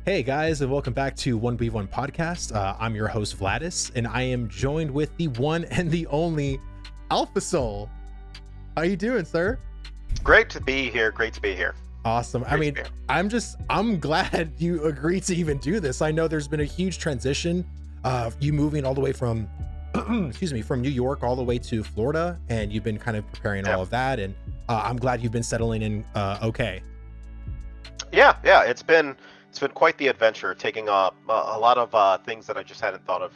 Hey guys, and welcome back to 1v1 Podcast. I'm your host Vlhadus, and I am joined with the one and the only Alpha Soul. How you doing, sir? Great to be here. Great to be here. Awesome. I'm glad you agreed to even do this. I know there's been a huge transition of you moving all the way from, from New York all the way to Florida, and you've been kind of preparing all of that. And I'm glad you've been settling in okay. Yeah. It's been quite the adventure. Taking up a lot of things that I just hadn't thought of.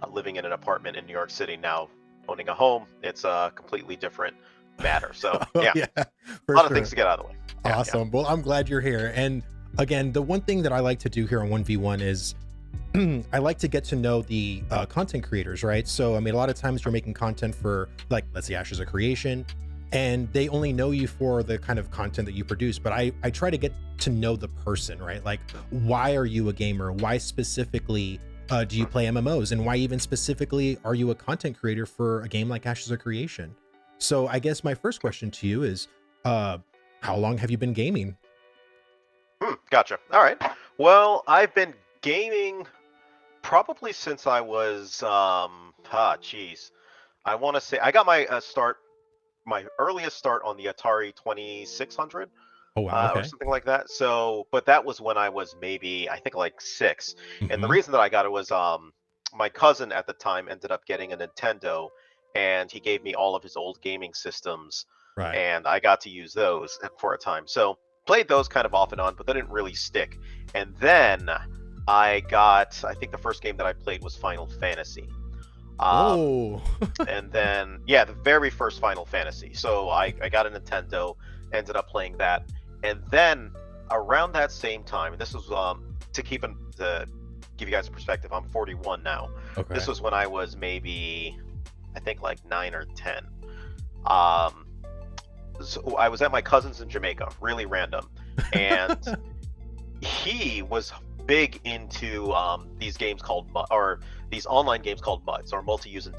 Living in an apartment in New York City now, owning a home. It's a completely different matter. So yeah, a lot of things to get out of the way. Awesome. Well, I'm glad you're here. And again, the one thing that I like to do here on 1v1 is I like to get to know the content creators, right? So, I mean, a lot of times you're making content for, like, let's say Ashes of Creation, and they only know you for the kind of content that you produce. But I try to get to know the person, right? Like, why are you a gamer? Why specifically do you play MMOs? And why even specifically are you a content creator for a game like Ashes of Creation? So I guess my first question to you is, how long have you been gaming? Gotcha. All right. Well, I've been gaming probably since I was, I want to say I got my my earliest start on the Atari 2600. Oh, wow. Okay. Or something like that. So, but that was when I was maybe, I think, like 6. And the reason that I got it was my cousin at the time ended up getting a Nintendo, and he gave me all of his old gaming systems. Right. And I got to use those for a time. So played those kind of off and on, but they didn't really stick. And then I think the first game that I played was Final Fantasy. And then, the very first Final Fantasy. So I got a Nintendo, ended up playing that. And then around that same time, and this was to give you guys a perspective, I'm 41 now. Okay. This was when I was maybe, I think, like 9 or 10. So I was at my cousin's in Jamaica, really random, and he was big into these games called these online games called MUDs, or multi-user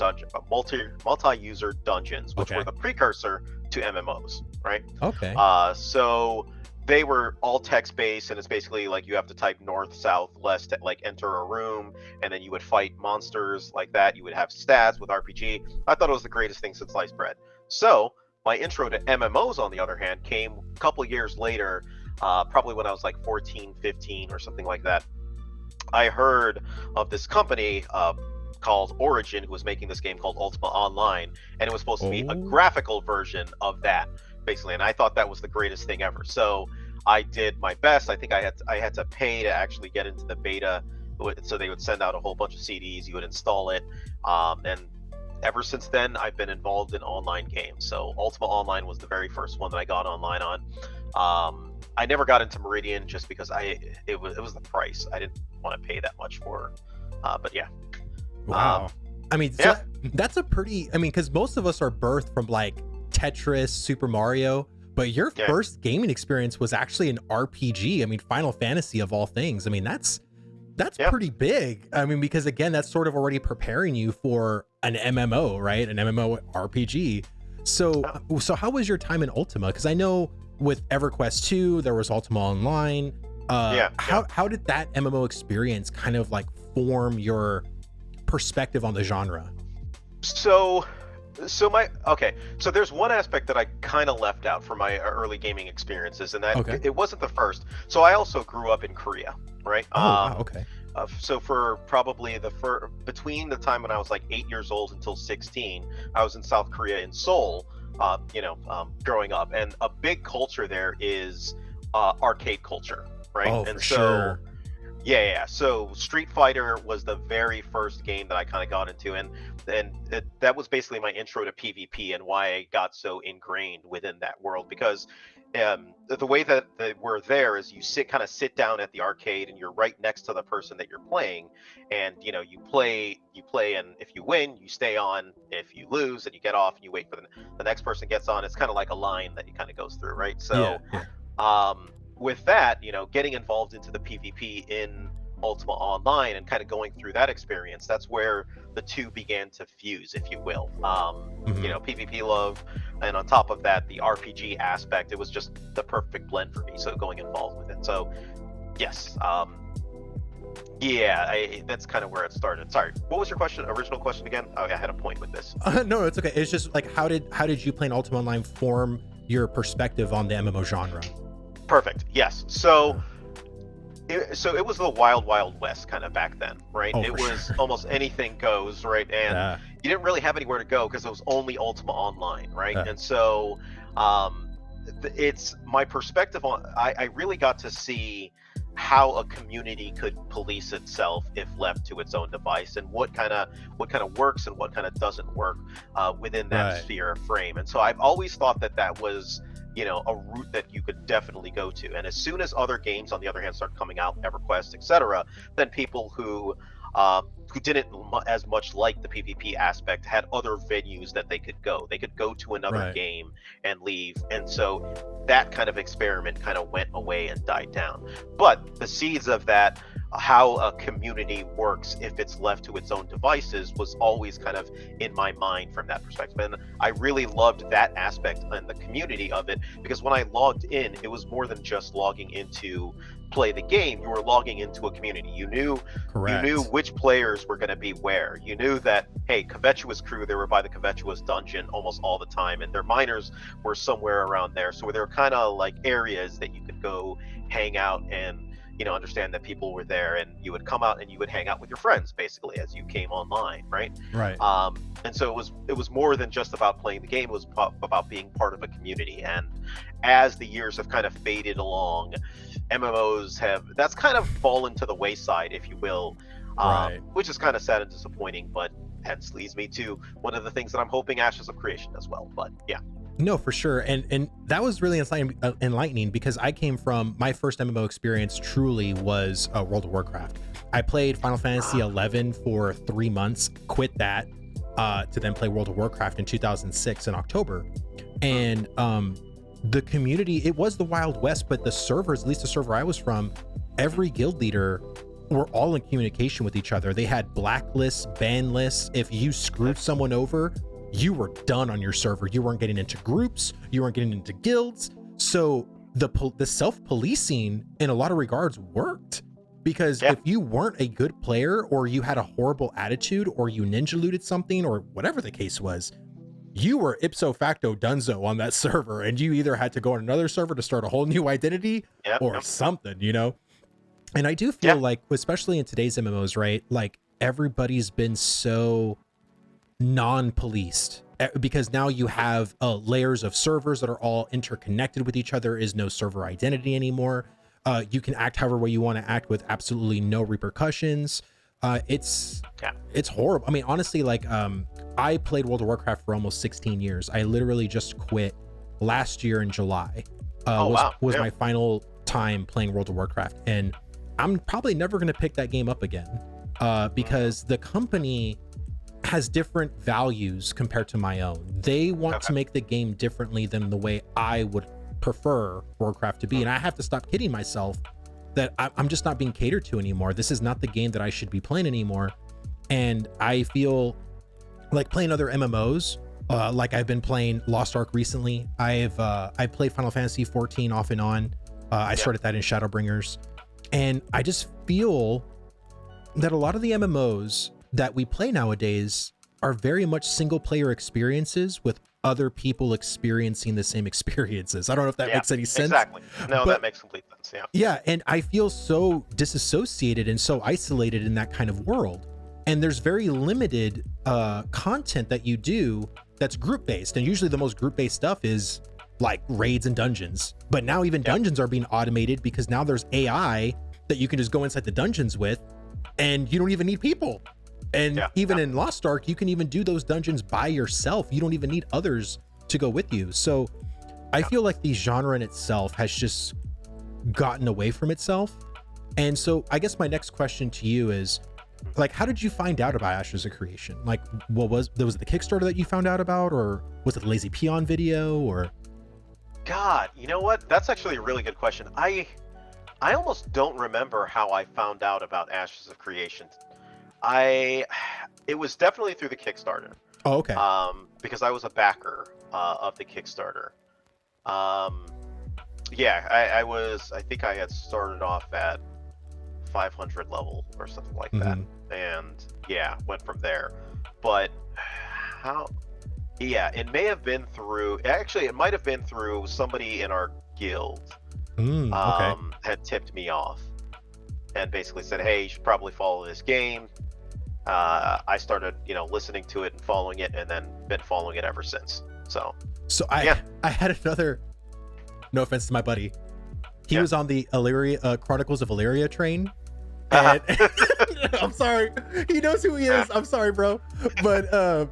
dungeons, which were the precursor to MMOs, right? Okay. So they were all text-based, and it's basically like you have to type north, south, west to like enter a room, and then you would fight monsters like that. You would have stats with RPG. I thought it was the greatest thing since sliced bread. So my intro to MMOs, on the other hand, came a couple years later, probably when I was like 14, 15 or something like that. I heard of this company called Origin, who was making this game called Ultima Online, and it was supposed to be a graphical version of that, basically. And I thought that was the greatest thing ever. So I did my best. I think I had to pay to actually get into the beta. So they would send out a whole bunch of CDs. You would install it, and ever since then, I've been involved in online games. So Ultima Online was the very first one that I got online on. I never got into Meridian just because it was the price. I didn't want to pay that much for. But yeah. Wow. So that's a pretty. Because most of us are birthed from like Tetris, Super Mario, but your first gaming experience was actually an RPG. Final Fantasy of all things. That's pretty big. Because again, that's sort of already preparing you for an MMO, right? An MMO RPG. So how was your time in Ultima? Because I know with EverQuest 2, there was Ultima Online. How did that MMO experience kind of like form your perspective on the genre? So there's one aspect that I kind of left out from my early gaming experiences, and that it wasn't the first. So I also grew up in Korea, right? So for probably between the time when I was like 8 years old until 16, I was in South Korea, in Seoul, growing up. And a big culture there is arcade culture, right? Sure. Yeah. So Street Fighter was the very first game that I kind of got into, and that was basically my intro to PvP and why I got so ingrained within that world. Because the way that we're there is you sit down at the arcade, and you're right next to the person that you're playing, and you play, and if you win, you stay on. If you lose, and you get off, and you wait for the next person gets on. It's kind of like a line that you kind of goes through, right? So with that, getting involved into the PvP in Ultima Online and kind of going through that experience, that's where the two began to fuse, if you will. PvP love, and on top of that, the RPG aspect, it was just the perfect blend for me. So going involved with it. So yes, Yeah, that's kind of where it started. Sorry, what was your question? Original question again? Oh, yeah, I had a point with this. No, it's okay. It's just like how did you playing Ultima Online form your perspective on the MMO genre? Perfect. Yes. Uh, So it was the wild, wild west kind of back then, right? oh, It for was sure. almost anything goes, right? And Yeah. you didn't really have anywhere to go because it was only Ultima Online, right? Uh, And so um, it's my perspective on. I really got to see how a community could police itself if left to its own device, and what kind of works and what kind of doesn't work within that right. sphere of frame. And so I've always thought that that was a route that you could definitely go to. And as soon as other games on the other hand start coming out, EverQuest, etc., then people who didn't as much like the PvP aspect had other venues that they could go to another Right. game and leave. And so that kind of experiment kind of went away and died down. But the seeds of that, how a community works if it's left to its own devices, was always kind of in my mind from that perspective. And I really loved that aspect and the community of it, because when I logged in, it was more than just logging into play the game. You were logging into a community. You knew Correct. which players were going to be where. You knew that, hey, Covetuous crew, they were by the Covetuous dungeon almost all the time, and their miners were somewhere around there. So there were kind of like areas that you could go hang out and understand that people were there, and you would come out and you would hang out with your friends basically as you came online, right? Right. And so it was more than just about playing the game. It was about being part of a community. And as the years have kind of faded along, MMOs have that's kind of fallen to the wayside, if you will, Right. which is kind of sad and disappointing. But hence leads me to one of the things that I'm hoping Ashes of Creation does well. But yeah. No, for sure. And that was really enlightening because I came from my first MMO experience truly was World of Warcraft. I played Final Fantasy 11 for 3 months, quit that to then play World of Warcraft in 2006 in October. And the community, it was the Wild West, but the servers, at least the server I was from, every guild leader were all in communication with each other. They had blacklists, ban lists. If you screwed someone over, you were done on your server. You weren't getting into groups, you weren't getting into guilds. So the self-policing in a lot of regards worked, because Yeah. if you weren't a good player, or you had a horrible attitude, or you ninja looted something, or whatever the case was, you were ipso facto dunzo on that server, and you either had to go on another server to start a whole new identity Yep. or Yep. something. And I do feel Yeah. like, especially in today's MMOs, right? Like everybody's been so non-policed, because now you have layers of servers that are all interconnected with each other. Is no server identity anymore. You can act however way you want to act with absolutely no repercussions. It's Yeah. it's horrible. I mean, honestly, like I played World of Warcraft for almost 16 years. I literally just quit last year in July. Oh Was wow. was Yeah. my final time playing World of Warcraft, and I'm probably never going to pick that game up again, because the company has different values compared to my own. They want to Okay. make the game differently than the way I would prefer Warcraft to be. And I have to stop kidding myself that I'm just not being catered to anymore. This is not the game that I should be playing anymore. And I feel like playing other MMOs, like I've been playing Lost Ark recently. I played Final Fantasy 14 off and on. I started that in Shadowbringers. And I just feel that a lot of the MMOs that we play nowadays are very much single player experiences with other people experiencing the same experiences. I don't know if that Yeah. makes any sense. Exactly. No, But that makes complete sense. Yeah. yeah, and I feel so disassociated and so isolated in that kind of world. And there's very limited content that you do that's group based. And usually the most group based stuff is like raids and dungeons. But now even dungeons are being automated, because now there's AI that you can just go inside the dungeons with, and you don't even need people. And even in Lost Ark, you can even do those dungeons by yourself. You don't even need others to go with you. So I feel like the genre in itself has just gotten away from itself. And so I guess my next question to you is, like, how did you find out about Ashes of Creation? Like, was it the Kickstarter that you found out about, or was it the Lazy Peon video, or? God, you know what? That's actually a really good question. I almost don't remember how I found out about Ashes of Creation. It was definitely through the Kickstarter. Oh, okay. Because I was a backer of the Kickstarter. Yeah, I was. I think I had started off at 500 level or something like that, Mm-hmm. and yeah, went from there. But how? Yeah, it may have been through. Actually, it might have been through somebody in our guild. Okay. Had tipped me off and basically said, "Hey, you should probably follow this game." I started, listening to it and following it, and then been following it ever since. So yeah, I had another. No offense to my buddy. He yeah. was on the Chronicles of Illyria train, and I'm sorry, he knows who he is. I'm sorry, bro, but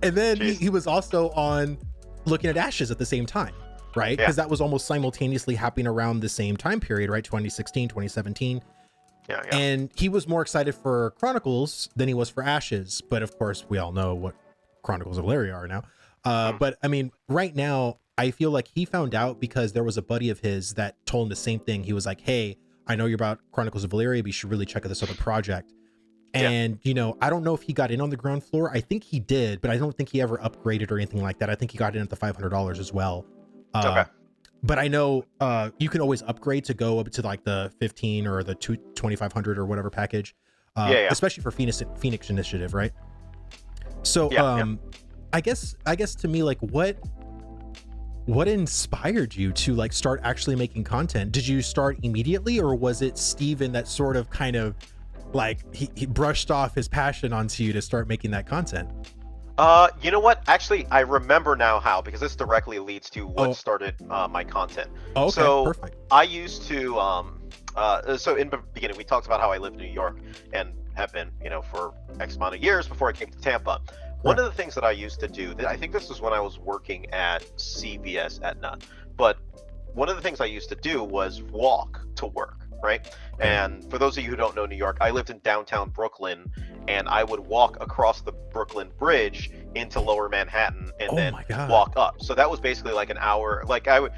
and then he was also on Looking at Ashes at the same time, right? Because that was almost simultaneously happening around the same time period, right? 2016, 2017. Yeah. And he was more excited for Chronicles than he was for Ashes. But of course, we all know what Chronicles of Illyria are now. But I mean, right now, I feel like he found out because there was a buddy of his that told him the same thing. He was like, "Hey, I know you're about Chronicles of Illyria, but you should really check out this other project." And, I don't know if he got in on the ground floor. I think he did, but I don't think he ever upgraded or anything like that. I think he got in at the $500 as well. Okay. But I know you can always upgrade to go up to like the 15 or the 2500 or whatever package, especially for Phoenix Initiative, right? So I guess to me, like, what inspired you to like start actually making content? Did you start immediately, or was it Steven that sort of kind of like he brushed off his passion onto you to start making that content? You know what? Actually, I remember now how, because this directly leads to what started my content. Oh, okay, so perfect. I used to, so in the beginning, we talked about how I live in New York and have been, for X amount of years before I came to Tampa. One of the things that I used to do, I think this was when I was working at CVS Etna, but one of the things I used to do was walk to work. Right. And for those of you who don't know New York, I lived in downtown Brooklyn, and I would walk across the Brooklyn Bridge into Lower Manhattan and then walk up. So that was basically like an hour. Like I would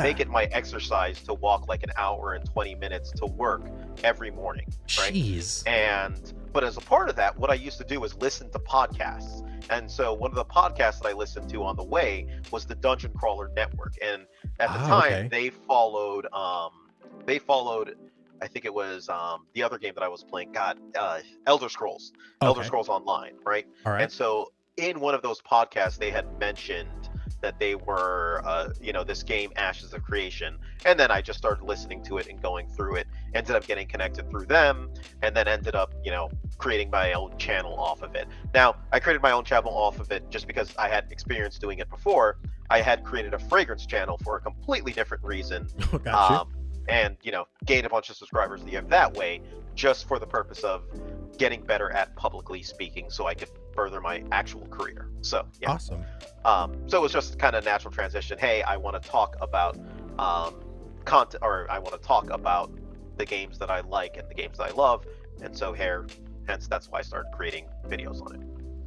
make it my exercise to walk like an hour and 20 minutes to work every morning. Right. Jeez. But as a part of that, what I used to do was listen to podcasts. And so one of the podcasts that I listened to on the way was the Dungeon Crawler Network. And at the time, they followed, I think it was the other game that I was playing, Elder Scrolls. Elder Scrolls Online, right? All right. And so in one of those podcasts, they had mentioned that they were, this game, Ashes of Creation. And then I just started listening to it and going through it, ended up getting connected through them, and then ended up, creating my own channel off of it. Now, I created my own channel off of it just because I had experience doing it before. I had created a fragrance channel for a completely different reason. And gained a bunch of subscribers that way, just for the purpose of getting better at publicly speaking, so I could further my actual career. So awesome. So it was just kind of natural transition. Hey, I want to talk about content, or I want to talk about the games that I like and the games that I love, and so hence that's why I started creating videos on it.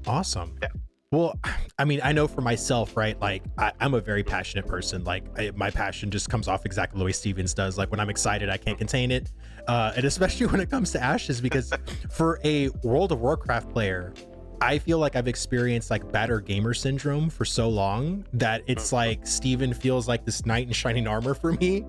Awesome. Yeah. Well, I mean, I know for myself, right? Like, I'm a very passionate person. Like, my passion just comes off exactly the way Stevens does. Like, when I'm excited, I can't contain it. And especially when it comes to Ashes, because for a World of Warcraft player, I feel like I've experienced like batter gamer syndrome for so long that it's like Steven feels like this knight in shining armor for me.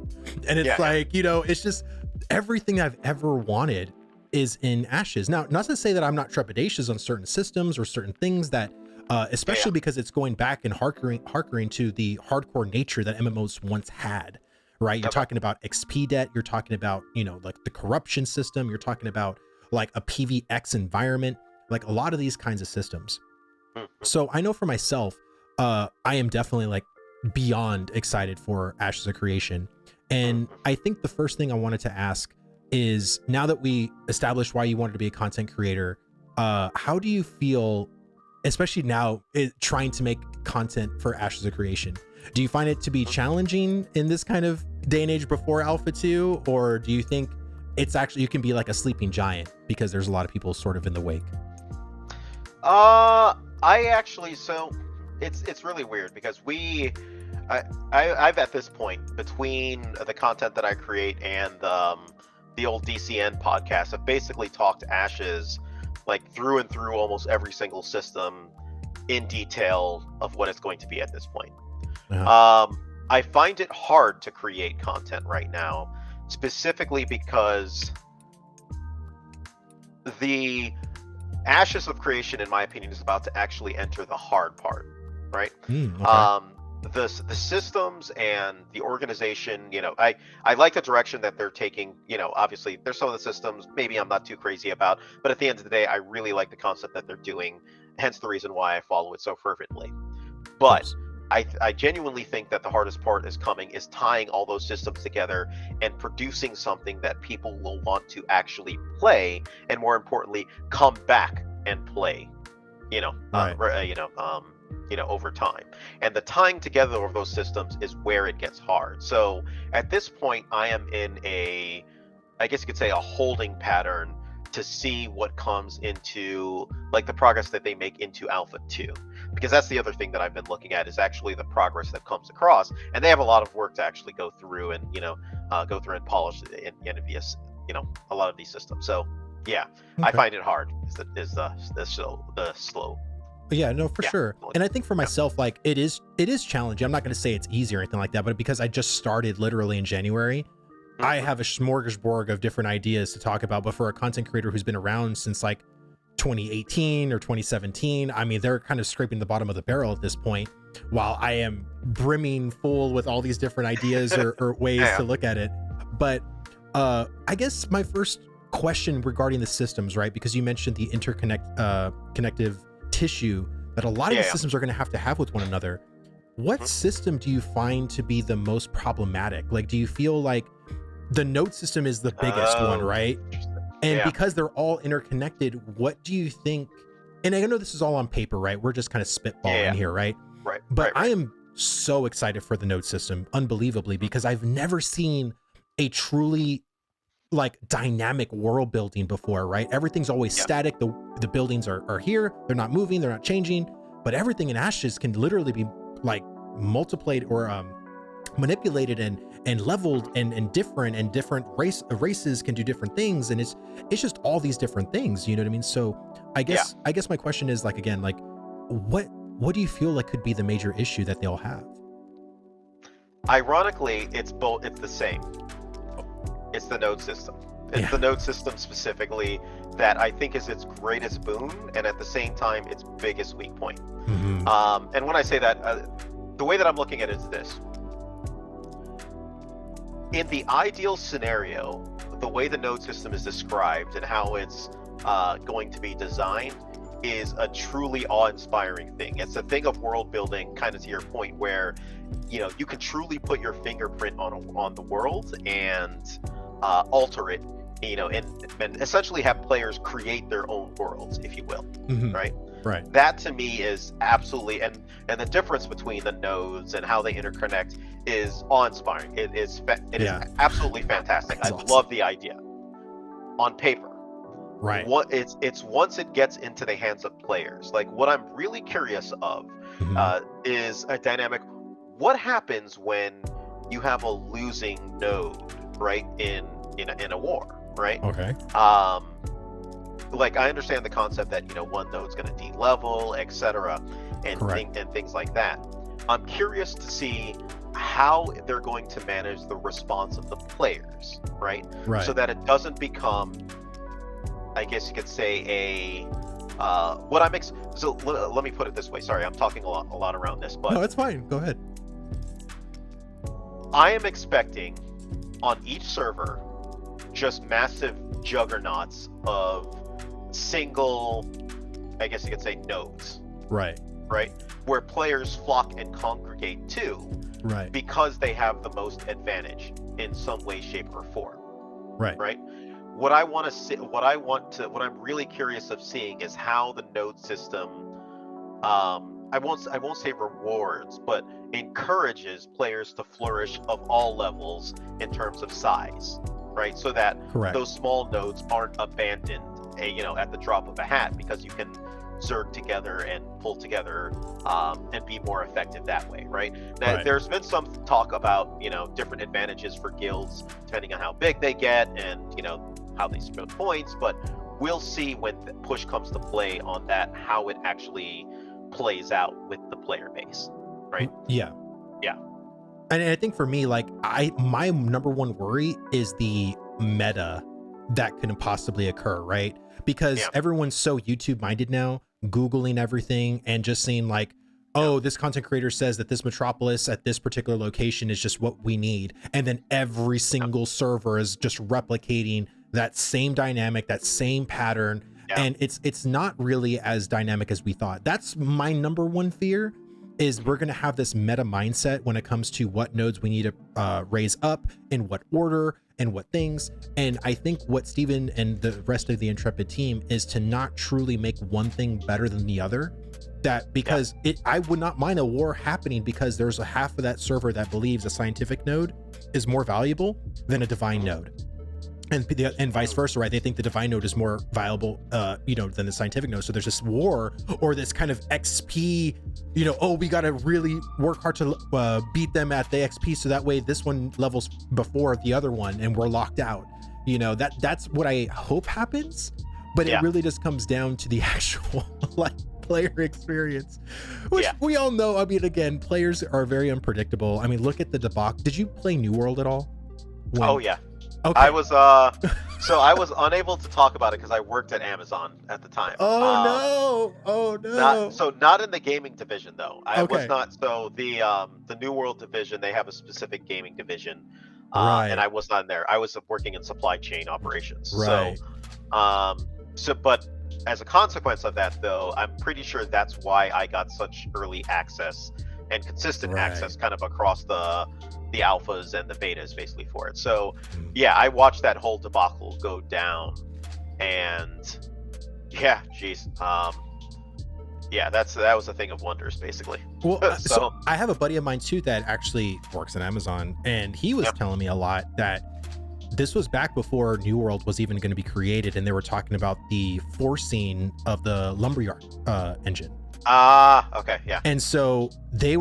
And it's it's just everything I've ever wanted is in Ashes. Now, not to say that I'm not trepidatious on certain systems or certain things that, especially because it's going back and harkering to the hardcore nature that MMOs once had, right? You're talking about XP debt. You're talking about, like the corruption system. You're talking about like a PVX environment, like a lot of these kinds of systems. So I know for myself, I am definitely like beyond excited for Ashes of Creation. And I think the first thing I wanted to ask is, now that we established why you wanted to be a content creator, how do you feel, especially now, trying to make content for Ashes of Creation? Do you find it to be challenging in this kind of day and age before Alpha 2, or do you think it's actually, you can be like a sleeping giant because there's a lot of people sort of in the wake? So it's really weird because I've at this point, between the content that I create and the old DCN podcast, I've basically talked Ashes like through and through almost every single system in detail of what it's going to be at this point. I find it hard to create content right now, specifically because the Ashes of Creation, in my opinion, is about to actually enter the hard part, right? Okay. The systems and the organization, I like the direction that they're taking. Obviously there's some of the systems maybe I'm not too crazy about, but at the end of the day, I really like the concept that they're doing. Hence the reason why I follow it so fervently. Of But course. I genuinely think that the hardest part is tying all those systems together and producing something that people will want to actually play, and more importantly, come back and play. You know, Right. over time. And the tying together of those systems is where it gets hard. So at this point, I am in I guess you could say, a holding pattern to see what comes into, like, the progress that they make into Alpha 2. Because that's the other thing that I've been looking at, is actually the progress that comes across. And they have a lot of work to actually go through and, polish in a lot of these systems. So yeah, I Okay. find it hard is the slow. Yeah, no, for Yeah. sure. And I think for myself, like it is challenging. I'm not going to say it's easy or anything like that, but because I just started literally in January, I Mhm. have a smorgasbord of different ideas to talk about. But for a content creator who's been around since like 2018 or 2017, I mean, they're kind of scraping the bottom of the barrel at this point, while I am brimming full with all these different ideas or ways Yeah. to look at it. But I guess my first question regarding the systems, right? Because you mentioned the connective tissue that a lot of these Yeah. systems are going to have with one another. What Mhm. system do you find to be the most problematic? Like, do you feel like the node system is the biggest one, Oh, right? interesting. And Yeah. because they're all interconnected, what do you think? And I know this is all on paper, right? We're just kind of Yeah. spitballing Yeah. here, right? Right. But Right. I Right. am so excited for the node system, unbelievably, Mhm. because I've never seen a truly like dynamic world building before, right? Everything's always Yeah. static. The buildings are here, they're not moving, they're not changing. But everything in Ashes can literally be like multiplied or manipulated and leveled Mhm. and different races can do different things, and it's just all these different things, you know what I mean? So Yeah. I guess my question is, like, again, like what do you feel like could be the major issue that they'll have? Ironically, it's both. It's the same. Oh, It's the node system. It's yeah. the node system specifically that I think is its greatest boon, and at the same time, its biggest weak point. Hmm. And when I say that, the way that I'm looking at it is this: in the ideal scenario, the way the node system is described and how it's going to be designed is a truly awe-inspiring thing. It's a thing of world building, kind of to your point, where you can truly put your fingerprint on the world and alter it, and essentially have players create their own worlds, if you will, Hmm. right? Right. That to me is absolutely, and the difference between the nodes and how they interconnect is awe-inspiring. It is Yeah. absolutely fantastic. I That's awesome. love the idea on paper. Right. What it's once it gets into the hands of players, like, what I'm really curious of Hmm. is a dynamic. What happens when you have a losing node, right, in a war, right? Okay. um like, I understand the concept that one node's going to de-level, etc., Correct. and things like that. I'm curious to see how they're going to manage the response of the players, right? Right. So that it doesn't become, I guess you could say, a what I'm so let me put it this way. Sorry, I'm talking a lot around this, No, but it's fine, go ahead. I am expecting on each server just massive juggernauts of single, I guess you could say, nodes, Right. right? Where players flock and congregate to Right. because they have the most advantage in some way, shape, or form, Right. right? What I want to see, what I'm really curious of seeing is how the node system, I won't say rewards, but encourages players to flourish of all levels in terms of size, right? So that Correct. those small nodes aren't abandoned, at the drop of a hat, because you can zerg together and pull together, and be more effective that way, right? Right. There's been some talk about different advantages for guilds depending on how big they get and how they spend points, but we'll see when the push comes to play on that, how it actually plays out with the player base, right? Yeah. Yeah. And I think for me, like, my number one worry is the meta that could possibly occur, right? Because everyone's so YouTube minded now, Googling everything and just seeing like, oh, this content creator says that this metropolis at this particular location is just what we need. And then every single server is just replicating that same dynamic, that same pattern. And it's not really as dynamic as we thought. That's my number one fear, is we're going to have this meta mindset when it comes to what nodes we need to raise up, in what order, and what things. And I think what Steven and the rest of the Intrepid team is to not truly make one thing better than the other. That because I would not mind a war happening because there's a half of that server that believes a scientific node is more valuable than a divine node. And vice versa, right? They think the divine node is more valuable, than the scientific node. So there's this war or this kind of XP, oh, we got to really work hard to beat them at the XP. So that way this one levels before the other one and we're locked out. That's what I hope happens, but it really just comes down to the actual player experience, which we all know. I mean, again, players are very unpredictable. I mean, look at the debacle. Did you play New World at all? Oh yeah. Okay. I was unable to talk about it because I worked at Amazon at the time. Oh no! Not in the gaming division though. I was not. So the New World division, they have a specific gaming division, and I was not in there. I was working in supply chain operations. Right. But as a consequence of that, though, I'm pretty sure that's why I got such early access and consistent access, kind of across the alphas and the betas basically for it. So I watched that whole debacle go down, and that was a thing of wonders basically. Well, so I have a buddy of mine too that actually works at Amazon, and he was telling me a lot that this was back before New World was even going to be created, and they were talking about the forcing of the lumberyard engine. Okay, yeah. And so a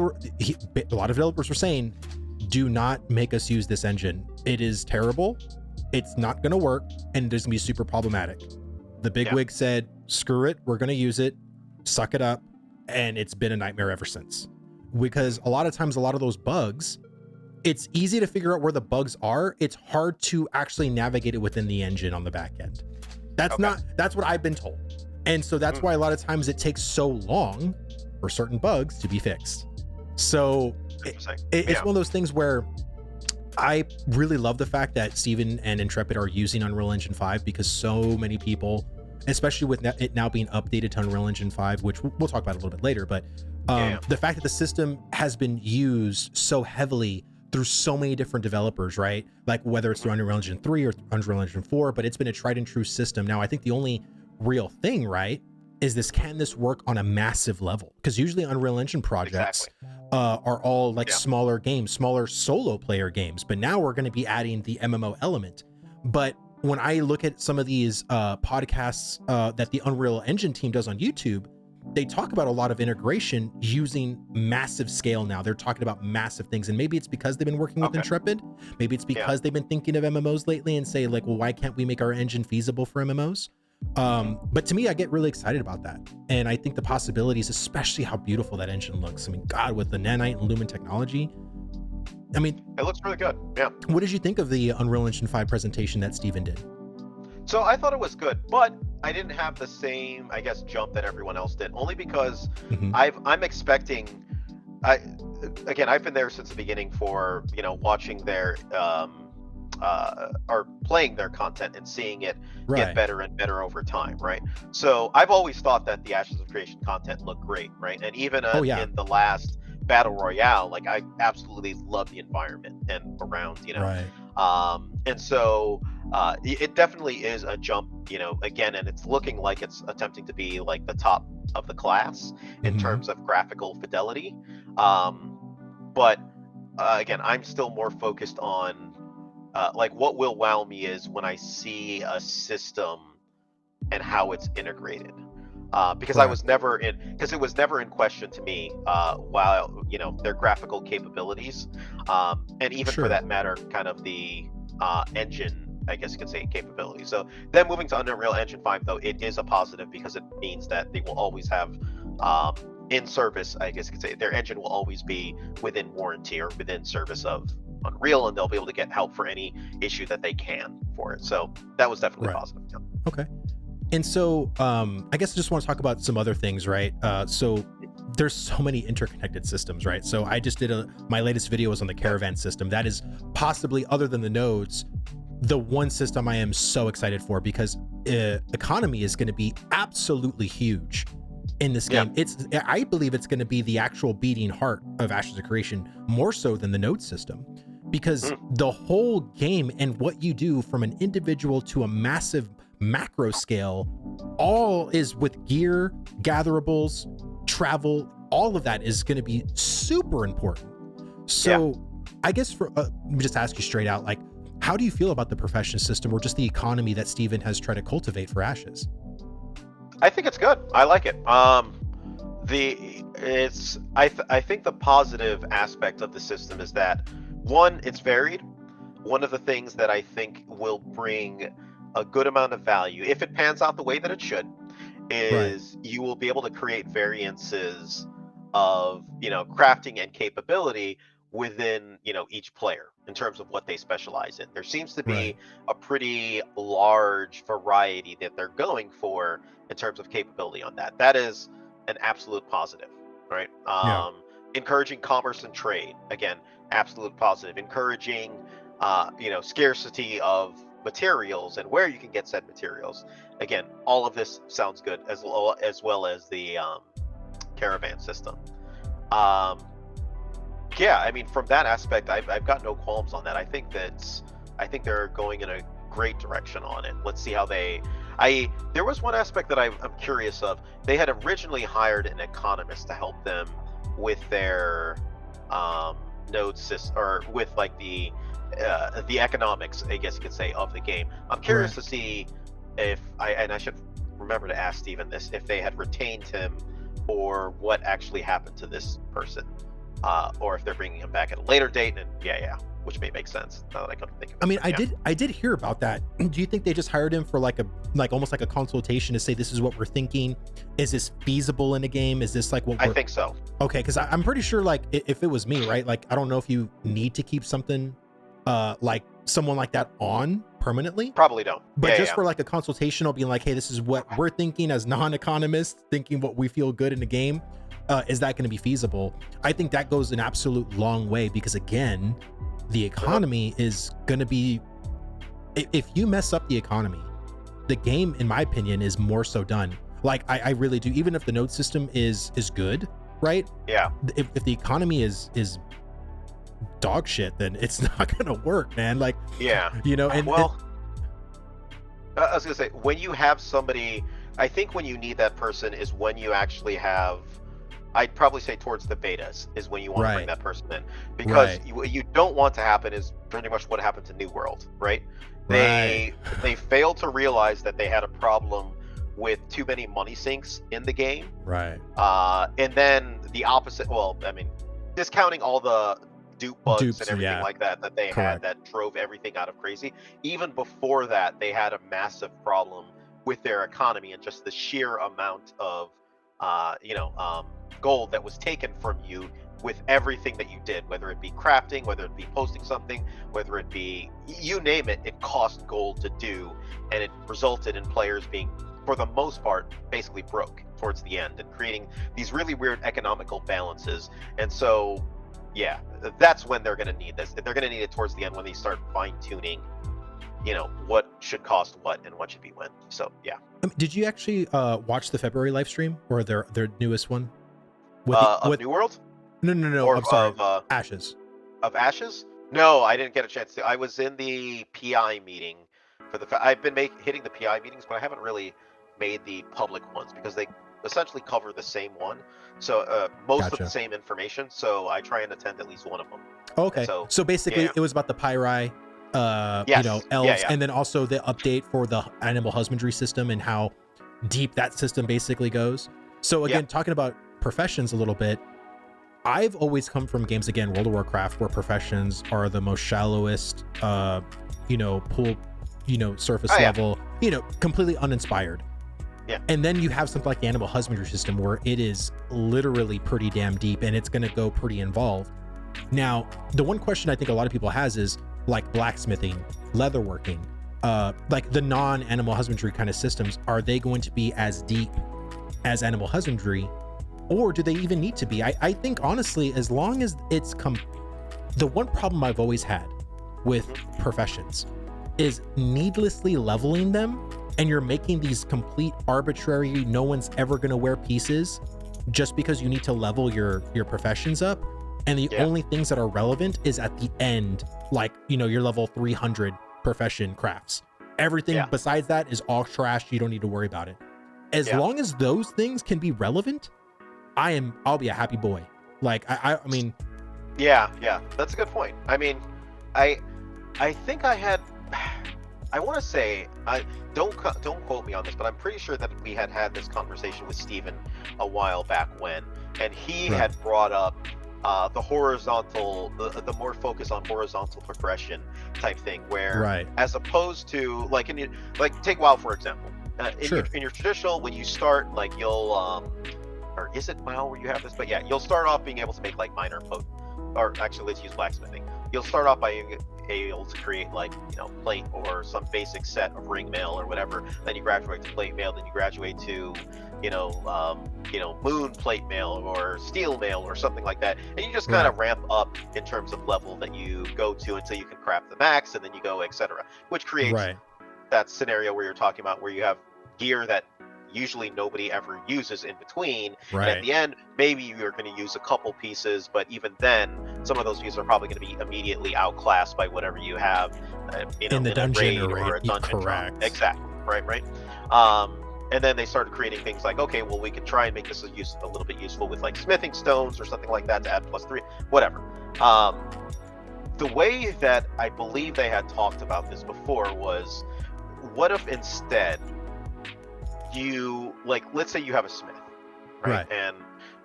lot of developers were saying, do not make us use this engine. It is terrible. It's not going to work, and it's going to be super problematic. The bigwig said, screw it. We're going to use it. Suck it up. And it's been a nightmare ever since. Because a lot of times, a lot of those bugs, it's easy to figure out where the bugs are. It's hard to actually navigate it within the engine on the back end. That's what I've been told. And so that's why a lot of times it takes so long for certain bugs to be fixed. So it's one of those things where I really love the fact that Steven and Intrepid are using Unreal Engine 5, because so many people, especially with it now being updated to Unreal Engine 5, which we'll talk about a little bit later, but the fact that the system has been used so heavily through so many different developers, right? Like whether it's through Unreal Engine 3 or Unreal Engine 4, but it's been a tried and true system. Now, I think the only real thing, right, is can this work on a massive level? Because usually Unreal Engine projects are all like smaller games, smaller solo player games, but now we're going to be adding the MMO element. But when I look at some of these podcasts that the Unreal Engine team does on YouTube, they talk about a lot of integration using massive scale now. They're talking about massive things, and maybe it's because they've been working with Intrepid. Maybe it's because they've been thinking of MMOs lately and say like, well, why can't we make our engine feasible for MMOs? But to me, I get really excited about that. And I think the possibilities, especially how beautiful that engine looks. I mean, God, with the nanite and lumen technology, I mean, it looks really good. Yeah. What did you think of the Unreal Engine 5 presentation that Steven did? So I thought it was good, but I didn't have the same, I guess, jump that everyone else did, only because I'm expecting, I've been there since the beginning for, watching their, or playing their content and seeing it get better and better over time, right? So I've always thought that the Ashes of Creation content looked great, right? And even in the last Battle Royale, like I absolutely love the environment and around, and so it definitely is a jump, again, and it's looking like it's attempting to be like the top of the class in terms of graphical fidelity. But again, I'm still more focused on like what will wow me is when I see a system and how it's integrated. Because it was never in question to me while their graphical capabilities, and even for that matter, kind of the engine, I guess you could say, capabilities. So then moving to Unreal Engine 5, though, it is a positive because it means that they will always have in service, I guess you could say, their engine will always be within warranty or within service of Unreal, and they'll be able to get help for any issue that they can for it. So that was definitely positive. Yeah. Okay. And so I guess I just want to talk about some other things, right? So there's so many interconnected systems, right? So I just did my latest video was on the Caravan system. That is possibly, other than the nodes, the one system I am so excited for, because economy is going to be absolutely huge in this game. I believe it's going to be the actual beating heart of Ashes of Creation, more so than the node system, because the whole game and what you do from an individual to a massive macro scale, all is with gear, gatherables, travel, all of that is going to be super important. So I guess let me just ask you straight out, like, how do you feel about the profession system, or just the economy that Steven has tried to cultivate for Ashes? I think it's good. I like it. I think the positive aspect of the system is that, one, it's varied. One of the things that I think will bring a good amount of value, if it pans out the way that it should, is you will be able to create variances of, crafting and capability within, each player in terms of what they specialize in. There seems to be a pretty large variety that they're going for in terms of capability on that. That is an absolute positive, right? Encouraging commerce and trade, again, absolute positive. Encouraging, scarcity of materials and where you can get said materials. Again, all of this sounds good, as well as the Caravan system. From that aspect, I've got no qualms on that. I think they're going in a great direction on it. Let's see how there was one aspect that I'm curious of. They had originally hired an economist to help them with their node system, or with like the economics, I guess you could say, of the game. I'm curious to see if I should remember to ask Steven this, if they had retained him, or what actually happened to this person, or if they're bringing him back at a later date. And which may make sense now that I come to think of it. I did hear about that. Do you think they just hired him for almost like a consultation to say, this is what we're thinking? Is this feasible in a game? Is this like what I think so? Okay, because I'm pretty sure, like, if it was me, right? Like, I don't know if you need to keep something like someone like that on permanently. Probably don't. But for like a consultational, being like, hey, this is what we're thinking as non-economists, thinking what we feel good in the game. Is that going to be feasible? I think that goes an absolute long way, because again, the economy is going to be, if you mess up the economy, the game, in my opinion, is more so done. Like, I really do. Even if the node system is good, right? Yeah. If the economy is dog shit, then it's not gonna work, man. Like, and I was gonna say, when you have somebody, I think when you need that person is when you actually have, I'd probably say towards the betas is when you want to bring that person in, because what you don't want to happen is pretty much what happened to New World, right? They failed to realize that they had a problem with too many money sinks in the game, and then the opposite, discounting all the dupe bugs and everything like that they had that drove everything out of crazy. Even before that, they had a massive problem with their economy and just the sheer amount of gold that was taken from you with everything that you did, whether it be crafting, whether it be posting something, whether it be, you name it, it cost gold to do, and it resulted in players being, for the most part, basically broke towards the end, and creating these really weird economical balances. And so that's when they're going to need this. They're going to need it towards the end, when they start fine-tuning what should cost what and what should be when. So did you actually watch the February live stream, or their newest one with New World? No, or I'm sorry, of Ashes. Of Ashes? No, I didn't get a chance to. I was in the PI meeting for I've been hitting the PI meetings, but I haven't really made the public ones, because they essentially cover the same one, so most of the same information, so I try and attend at least one of them. Okay, so basically it was about the Pyri, elves, and then also the update for the animal husbandry system and how deep that system basically goes. So again, talking about professions a little bit, I've always come from games, again, World of Warcraft, where professions are the most shallowest, pool, surface level, completely uninspired. And then you have something like the animal husbandry system, where it is literally pretty damn deep, and it's going to go pretty involved. Now, the one question I think a lot of people has is like blacksmithing, leatherworking, like the non-animal husbandry kind of systems. Are they going to be as deep as animal husbandry, or do they even need to be? I think honestly, as long as it's the one problem I've always had with professions is needlessly leveling them, and you're making these complete arbitrary, no one's ever going to wear pieces just because you need to level your professions up. And the only things that are relevant is at the end, like, you know, your level 300 profession crafts. Everything besides that is all trash. You don't need to worry about it. As long as those things can be relevant, I'll be a happy boy. Like, I mean. Yeah, that's a good point. I mean, I think I want to say, don't quote me on this, but I'm pretty sure that we had this conversation with Steven a while back when, and he had brought up the horizontal, the more focus on horizontal progression type thing, where as opposed to like take WoW for example, in your traditional, when you start, like you'll or is it WoW where you have this? But yeah, you'll start off being able to make like minor or actually let's use blacksmithing. You'll start off by able to create like, you know, plate or some basic set of ring mail or whatever. Then you graduate to plate mail. Then you graduate to, moon plate mail or steel mail or something like that. And you just kind of ramp up in terms of level that you go to until you can craft the max, and then you go, etc. Which creates that scenario where you're talking about where you have gear that usually nobody ever uses in between. And at the end, maybe you're going to use a couple pieces, but even then, some of those pieces are probably going to be immediately outclassed by whatever you have in the dungeon or a dungeon. Correct. Exactly. Right. And then they started creating things like, okay, well, we could try and make this a little bit useful with like smithing stones or something like that to add +3, whatever. The way that I believe they had talked about this before was, what if instead you, like, let's say you have a smith, right? And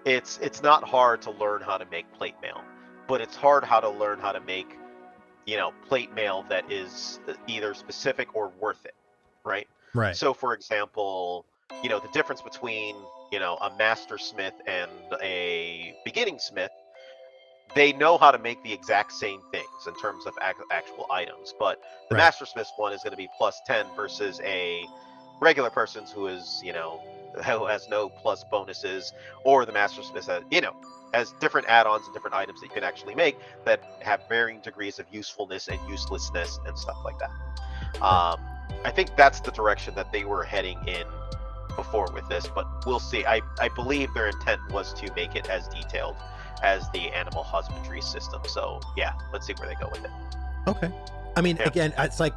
it's not hard to learn how to make plate mail, but it's hard how to learn how to make, you know, plate mail that is either specific or worth it, right? So for example, you know, the difference between, you know, a master smith and a beginning smith, they know how to make the exact same things in terms of actual items, but the master smith's one is going to be +10 versus a regular person's who is, you know, who has no plus bonuses, or the master smith has, you know, has different add-ons and different items that you can actually make that have varying degrees of usefulness and uselessness and stuff like that. I think that's the direction that they were heading in before with this, but we'll see. I believe their intent was to make it as detailed as the animal husbandry system. So yeah, let's see where they go with it. Okay. I mean, again, it's like,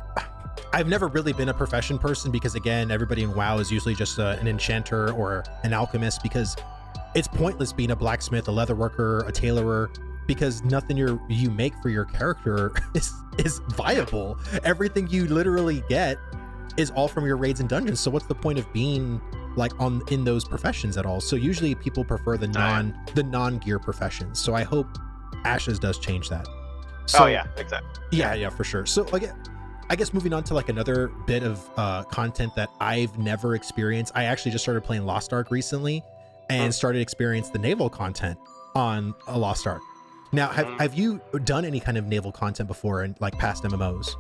I've never really been a profession person because, again, everybody in WoW is usually just an enchanter or an alchemist, because it's pointless being a blacksmith, a leatherworker, a tailorer, because nothing you make for your character is viable. Everything you literally get is all from your raids and dungeons. So what's the point of being like in those professions at all? So usually people prefer the non-gear professions. So I hope Ashes does change that. So, exactly. Yeah, for sure. So I guess moving on to like another bit of content that I've never experienced. I actually just started playing Lost Ark recently and started experiencing the naval content on a Lost Ark. Now, have you done any kind of naval content before in like past MMOs?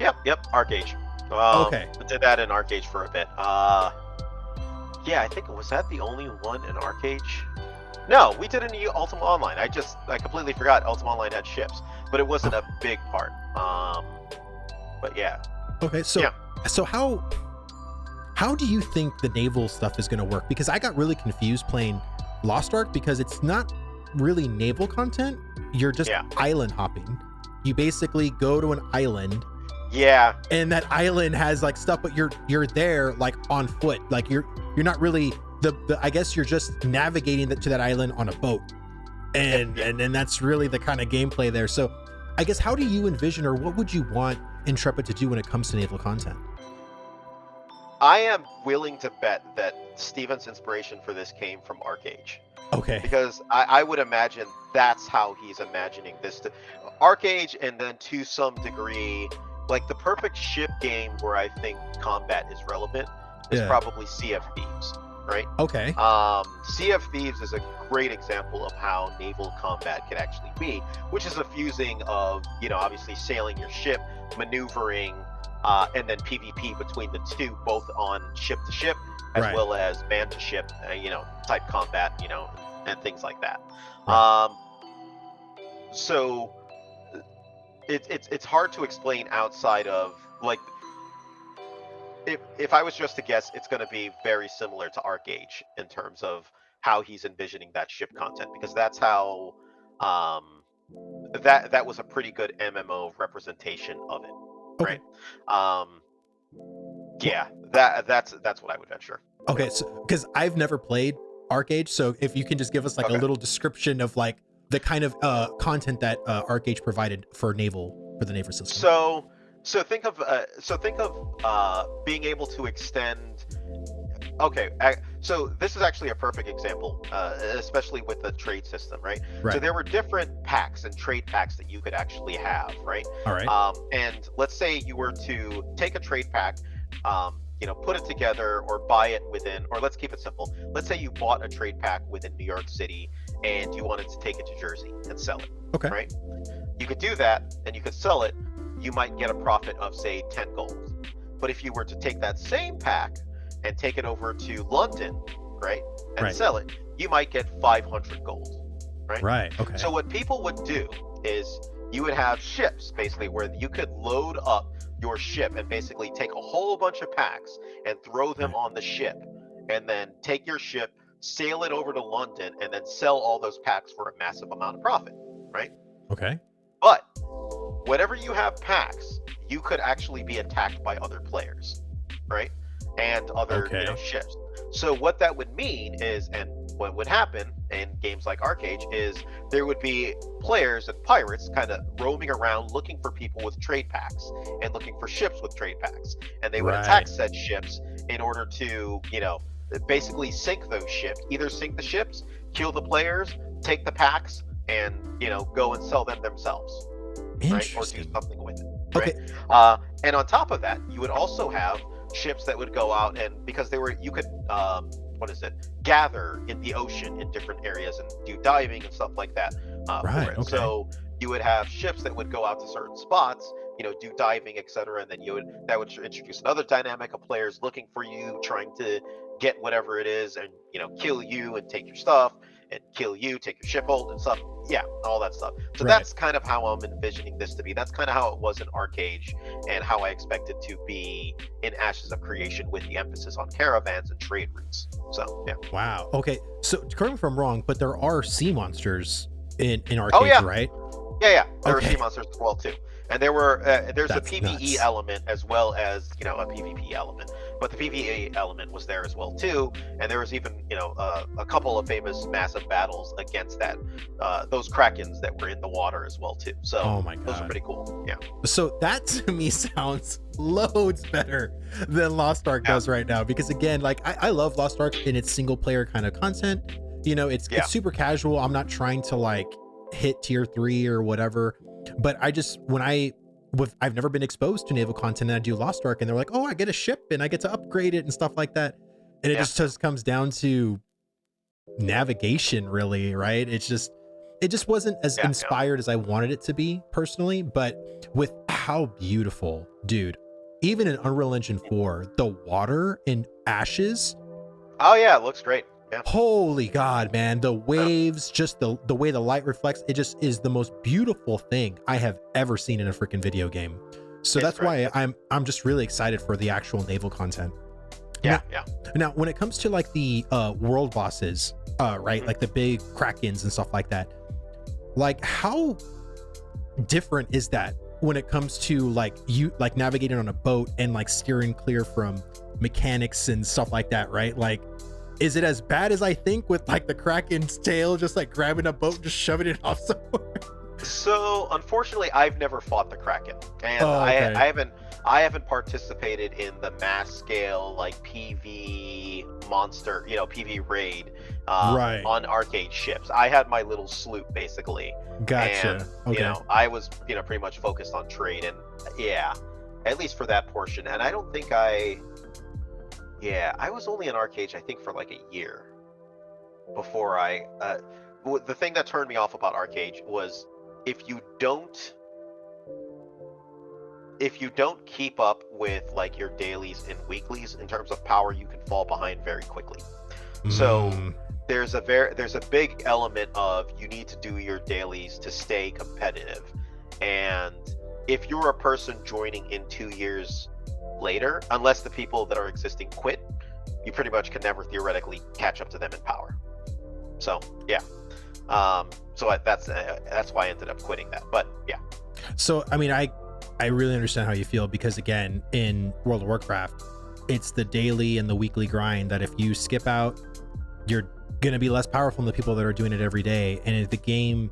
Yep. Arcage. Okay. I did that in Arcage for a bit. Yeah, I think, was that the only one in Arcage? No, we did it in Ultima Online. I completely forgot Ultima Online had ships, but it wasn't a big part. But yeah. Okay, so how do you think the naval stuff is going to work? Because I got really confused playing Lost Ark because it's not really naval content. You're just island hopping. You basically go to an island. Yeah. And that island has like stuff, but you're there like on foot. Like you're not really I guess you're just navigating to that island on a boat. And that's really the kind of gameplay there. So I guess, how do you envision, or what would you want Intrepid to do when it comes to naval content? I am willing to bet that Steven's inspiration for this came from Arcage. Okay. Because I would imagine that's how he's imagining this. Arcage, and then to some degree, like the perfect ship game where I think combat is relevant is probably Sea of Thieves. right? Okay. Sea of Thieves is a great example of how naval combat can actually be, which is a fusing of, obviously sailing your ship, maneuvering, and then PvP between the two, both on ship to ship as Right. well as man to ship, type combat, and things like that. Right. So it's hard to explain outside of like if I was just to guess, it's going to be very similar to Arcage in terms of how he's envisioning that ship content, because that's how um, that was a pretty good MMO representation of it, Okay. right? Um, yeah, that's what I would venture. Okay, so because I've never played Arcage, so if you can just give us like a Okay. little description of like the kind of content that Arcage provided for the naval system. So think of being able to extend. Okay, so this is actually a perfect example, especially with the trade system, right? Right. So there were different packs and trade packs that you could actually have, right? All right. And let's say you were to take a trade pack, put it together or buy it within, or let's keep it simple. Let's say you bought a trade pack within New York City and you wanted to take it to Jersey and sell it. Okay. Right? You could do that and you could sell it. You might get a profit of say 10 gold. But if you were to take that same pack and take it over to London, right, and Right. sell it, you might get 500 gold, right? Right. Okay. So what people would do is you would have ships basically where you could load up your ship and basically take a whole bunch of packs and throw them on the ship, and then take your ship, sail it over to London, and then sell all those packs for a massive amount of profit, right? Okay. But whenever you have packs, you could actually be attacked by other players, right? And other ships. So what that would mean is, and what would happen in games like Arcade is there would be players and pirates kind of roaming around looking for people with trade packs and looking for ships with trade packs, and they would attack said ships in order to, basically sink those ships. Either sink the ships, kill the players, take the packs, and go and sell them themselves, right? Or do something with it, right? Okay. And on top of that, you would also have ships that would go out, and because you could gather in the ocean in different areas and do diving and stuff like that for it. Okay. So you would have ships that would go out to certain spots, do diving, etc., and then that would introduce another dynamic of players looking for you, trying to get whatever it is, and kill you and take your stuff, and kill you, take your ship hold and stuff. Yeah, all that stuff. So that's kind of how I'm envisioning this to be. That's kind of how it was in Arcade, and how I expect it to be in Ashes of Creation, with the emphasis on caravans and trade routes. So yeah. Wow. Okay. So correct me if I'm wrong, but there are sea monsters in Arcade, right? Yeah. There are sea monsters as well too. And there's a PvE element as well as a PvP element, but the PvE element was there as well too. And there was even a couple of famous massive battles against those krakens that were in the water as well too. So oh my God, those are pretty cool. Yeah. So that to me sounds loads better than Lost Ark does right now, because again, like I love Lost Ark in its single player kind of content. It's super casual. I'm not trying to like hit tier 3 or whatever. But I've never been exposed to naval content, and I do Lost Ark, and they're like, oh, I get a ship and I get to upgrade it and stuff like that. And it just comes down to navigation, really, right? It just wasn't as inspired as I wanted it to be personally, but with how beautiful, dude, even in Unreal Engine 4, the water in Ashes. Oh yeah, it looks great. Yeah. Holy God, man. The waves, just the way the light reflects, it just is the most beautiful thing I have ever seen in a freaking video game. So that's why I'm just really excited for the actual naval content. Yeah. Now, when it comes to like the world bosses, right? Like the big krakens and stuff like that, like how different is that when it comes to like navigating on a boat and like steering clear from mechanics and stuff like that, right? Like, is it as bad as I think with like the Kraken's tail, just like grabbing a boat, just shoving it off somewhere? So unfortunately, I've never fought the Kraken, and I haven't participated in the mass scale like PV monster, PV raid on Arcade ships. I had my little sloop basically. Gotcha. And, I was pretty much focused on trade, and at least for that portion. And I don't think Yeah, I was only in Arcade, I think, for like a year before the thing that turned me off about Arcade was if you don't if you don't keep up with like your dailies and weeklies in terms of power, you can fall behind very quickly. So Mm, there's a big element of you need to do your dailies to stay competitive. And if you're a person joining in 2 years later, unless the people that are existing quit, you pretty much can never theoretically catch up to them in power. So yeah, that's why I ended up quitting that. But yeah. so I mean, I really understand how you feel, because again, in World of Warcraft, it's the daily and the weekly grind that if you skip out, you're gonna be less powerful than the people that are doing it every day. And if the game,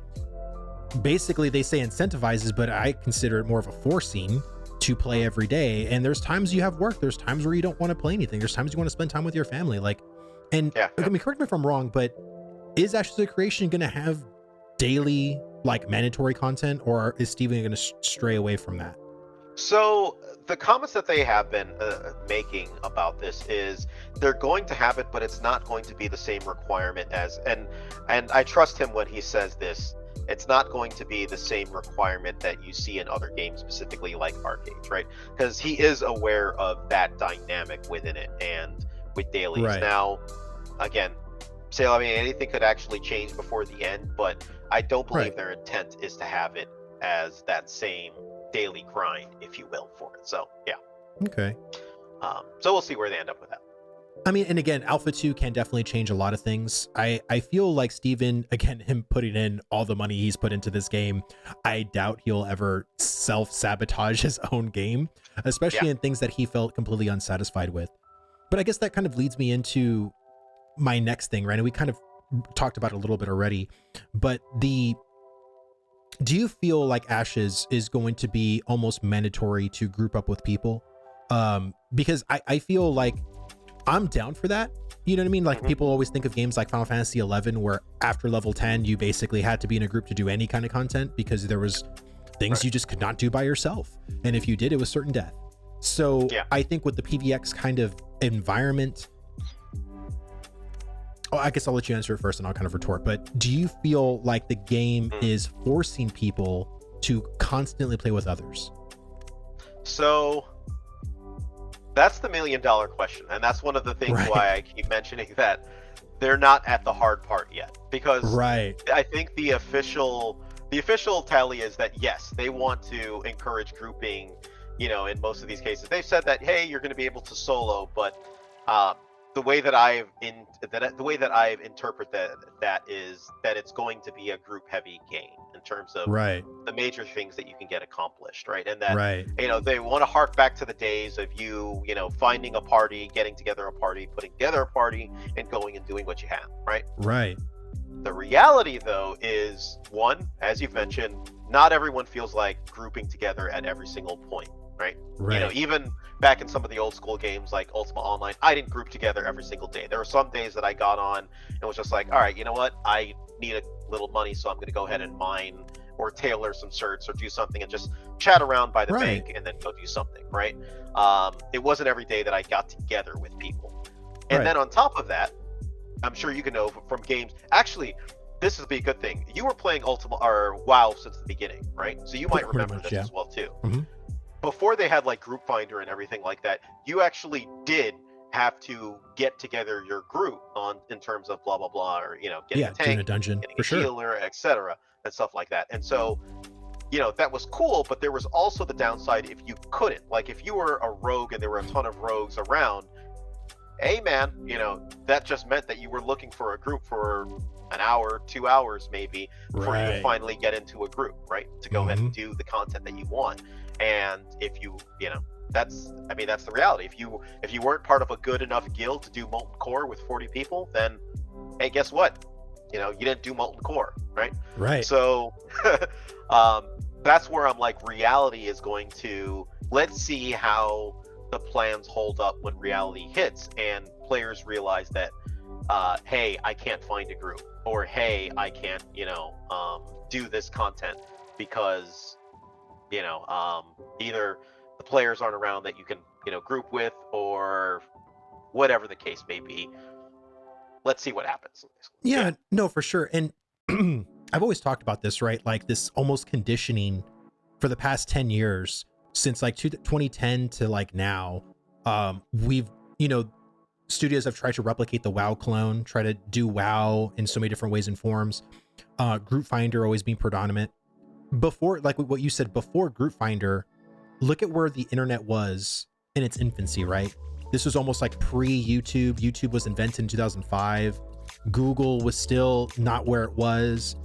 basically, they say incentivizes, but I consider it more of a forcing to play every day. And there's times you have work, there's times where you don't want to play anything, there's times you want to spend time with your family. Like, and Yeah, I mean, correct me if I'm wrong, but is Ashes of Creation gonna have daily, like, mandatory content, or is Steven gonna stray away from that? So the comments that they have been making about this is they're going to have it, but it's not going to be the same requirement as and I trust him when he says this. It's not going to be the same requirement that you see in other games, specifically like arcades, right? Because he is aware of that dynamic within it and with dailies. Right. Now, again, say I mean anything could actually change before the end, but I don't believe Right. their intent is to have it as that same daily grind, if you will, for it. So yeah. Okay. So we'll see where they end up with that. I mean, and again, Alpha 2 can definitely change a lot of things. I feel like Steven, again, him putting in all the money he's put into this game, I doubt he'll ever self-sabotage his own game, Yeah. especially in things that he felt completely unsatisfied with. But I guess that kind of leads me into my next thing, right? And we kind of talked about it a little bit already, but do you feel like Ashes is going to be almost mandatory to group up with people? Because I feel like I'm down for that. You know what I mean? Like, Hmm. people always think of games like Final Fantasy 11, where after level 10, you basically had to be in a group to do any kind of content, because there was things Right. you just could not do by yourself. And if you did, it was certain death. So Yeah. I think with the PvX kind of environment, oh, I guess I'll let you answer it first and I'll kind of retort. But do you feel like the game Mm. is forcing people to constantly play with others? So that's the $1 million question, and that's one of the things Right. why I keep mentioning that they're not at the hard part yet, because Right. I think the official tally is that yes, they want to encourage grouping. In most of these cases, they've said that hey, you're going to be able to solo, but uh, the way that I've interpreted that is that it's going to be a group heavy game in terms of Right. the major things that you can get accomplished, right? And that Right. they want to hark back to the days of finding a party, getting together a party, putting together a party, and going and doing what you have, right? Right. The reality, though, is one, as you've mentioned, not everyone feels like grouping together at every single point, right? Right. Even back in some of the old school games like Ultima Online, I didn't group together every single day. There were some days that I got on and was just like, all right, you know what? I need a little money, so I'm going to go ahead and mine or tailor some certs or do something and just chat around by the Right. bank and then go do something, right? It wasn't every day that I got together with people. And Right. then on top of that, I'm sure you can know from games. Actually, this would be a good thing. You were playing Ultima or WoW since the beginning, right? So you might Pretty remember much, this yeah. as well too. Mhm. Before they had like Group Finder and everything like that, you actually did have to get together your group on in terms of blah blah blah, or getting a Yeah, doing a tank, dungeon getting for a sure. healer, etc., and stuff like that. And so that was cool, but there was also the downside if you couldn't. Like if you were a rogue and there were a ton of rogues around, hey man, that just meant that you were looking for a group for an hour, 2 hours maybe, before you Right. finally get into a group, right? To go ahead and do the content that you want. And if that's the reality. If you weren't part of a good enough guild to do Molten Core with 40 people, then hey, guess what? You didn't do Molten Core, right? Right. So that's where I'm like, reality is going to, let's see how the plans hold up when reality hits and players realize that hey, I can't find a group, or hey, I can't do this content because either the players aren't around that you can group with, or whatever the case may be. Let's see what happens. Yeah, no, for sure. And I've always talked about this, right? Like this almost conditioning for the past 10 years, since like 2010 to like now. We've, studios have tried to replicate the WoW clone, try to do WoW in so many different ways and forms. Group Finder always being predominant. Before, like what you said, before Group Finder, look at where the internet was in its infancy, right? This was almost like pre-YouTube. YouTube was invented in 2005. Google was still not where it was.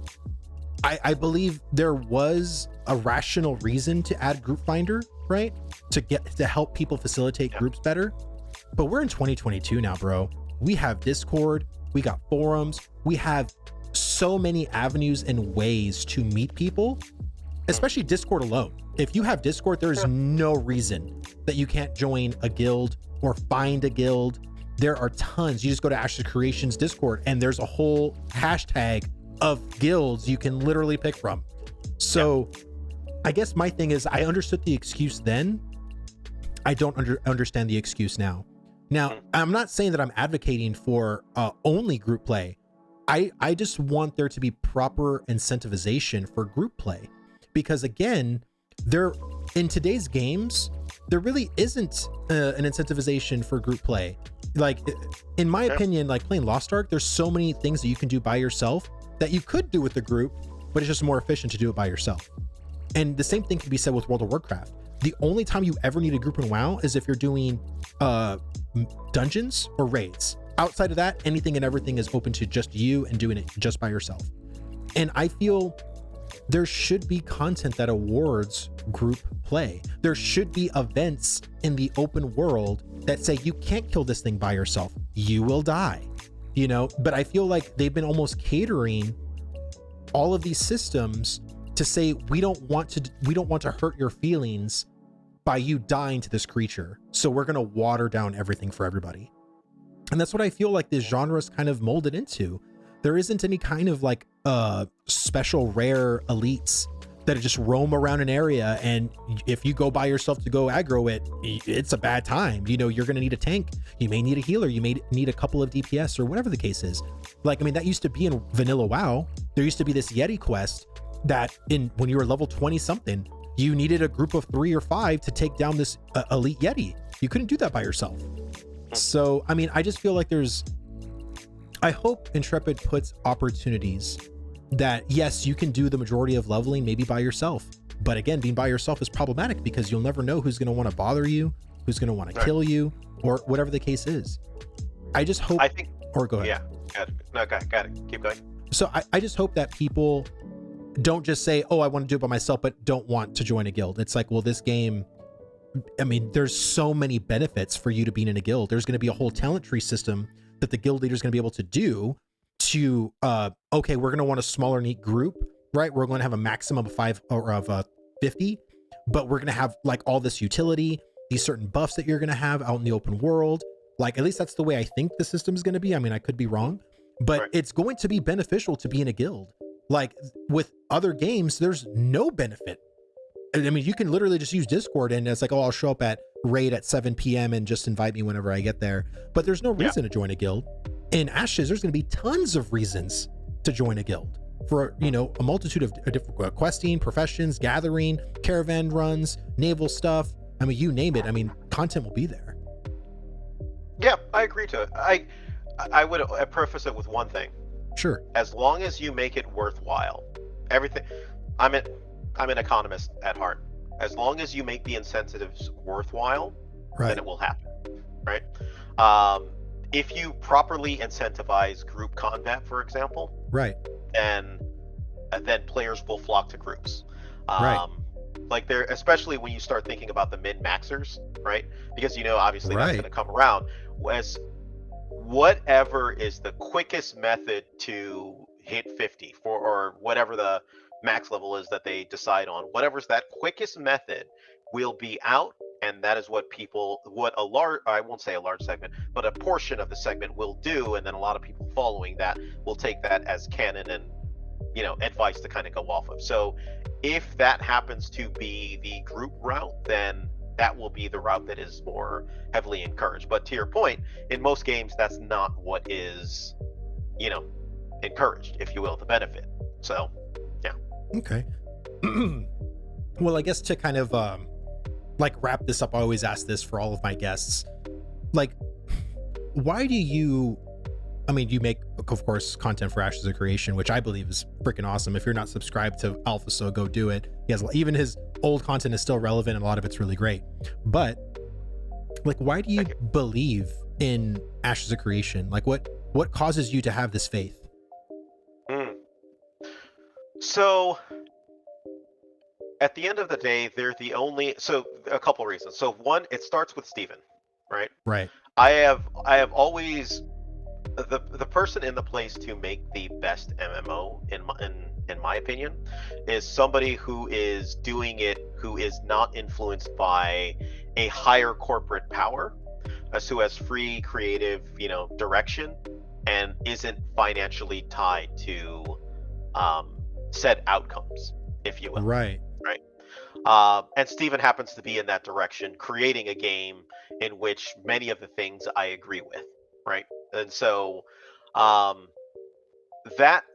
I believe there was a rational reason to add Group Finder, right? To help people facilitate groups better. But we're in 2022 now, bro. We have Discord, we got forums, we have so many avenues and ways to meet people, especially Discord alone. If you have Discord, there is no reason that you can't join a guild or find a guild. There are tons. You just go to Ashes Creations Discord and there's a whole hashtag of guilds you can literally pick from. So I guess my thing is, I understood the excuse then. I don't understand the excuse now. Now, I'm not saying that I'm advocating for only group play. I just want there to be proper incentivization for group play, because again, in today's games, there really isn't an incentivization for group play. Like, in my opinion, like playing Lost Ark, there's so many things that you can do by yourself that you could do with the group, but it's just more efficient to do it by yourself. And the same thing can be said with World of Warcraft. The only time you ever need a group in WoW is if you're doing dungeons or raids. Outside of that, anything and everything is open to just you and doing it just by yourself. And I feel there should be content that awards group play. There should be events in the open world that say you can't kill this thing by yourself. You will die. But I feel like they've been almost catering all of these systems to say we don't want to hurt your feelings by you dying to this creature. So we're going to water down everything for everybody. And that's what I feel like this genre is kind of molded into. There isn't any kind of like special rare elites that just roam around an area, and if you go by yourself to go aggro it, it's a bad time. You're going to need a tank, you may need a healer, you may need a couple of DPS or whatever the case is. Like, I mean, that used to be in vanilla WoW. There used to be this Yeti quest that when you were level 20 something, you needed a group of 3 or 5 to take down this elite Yeti. You couldn't do that by yourself. So, I mean, I just feel like I hope Intrepid puts opportunities that, yes, you can do the majority of leveling maybe by yourself. But again, being by yourself is problematic because you'll never know who's going to want to bother you, who's going to want to kill you, or whatever the case is. I just hope... Or go ahead. Yeah, got it. No, got it. Keep going. So I just hope that people don't just say, oh, I want to do it by myself, but don't want to join a guild. It's like, well, this game... I mean, there's so many benefits for you to being in a guild. There's going to be a whole talent tree system that the guild leader is going to be able to do to, okay, we're going to want a smaller, neat group, right? We're going to have a maximum of 5 or of 50, but we're going to have like all this utility, these certain buffs that you're going to have out in the open world. Like, at least that's the way I think the system is going to be. I mean, I could be wrong, but it's going to be beneficial to be in a guild. Like with other games, there's no benefit. I mean, you can literally just use Discord and it's like, oh, I'll show up at raid at 7 p.m. and just invite me whenever I get there. But there's no reason to join a guild. In Ashes, there's going to be tons of reasons to join a guild for, a multitude of different questing, professions, gathering, caravan runs, naval stuff. I mean, you name it. I mean, content will be there. Yeah, I agree to it. I would preface it with one thing. Sure. As long as you make it worthwhile, everything. I'm an economist at heart. As long as you make the incentives worthwhile, then it will happen, right? If you properly incentivize group combat, for example, then players will flock to groups. Like especially when you start thinking about the min-maxers, right? Because obviously that's going to come around. As whatever is the quickest method to hit 50 or whatever the max level is that they decide on, whatever's that quickest method will be out, and that is what I won't say a large segment, but a portion of the segment will do, and then a lot of people following that will take that as canon and advice to kind of go off of. So if that happens to be the group route, then that will be the route that is more heavily encouraged. But to your point, in most games, that's not what is, encouraged, if you will, the benefit. So, yeah. Okay. Well, I guess to kind of wrap this up, I always ask this for all of my guests. Like, why do you make, of course, content for Ashes of Creation, which I believe is freaking awesome. If you're not subscribed to Alpha, so go do it. Even his old content is still relevant and a lot of it's really great. But like, why do you believe in Ashes of Creation? Like, what causes you to have this faith? So at the end of the day, they're the only, so a couple reasons. So one, it starts with Steven, right? Right. I have always, the person in the place to make the best MMO in my opinion is somebody who is doing it, who is not influenced by a higher corporate power, who has free creative, direction, and isn't financially tied to said outcomes, if you will. Right. And Steven happens to be in that direction, creating a game in which many of the things I agree with, right? And so that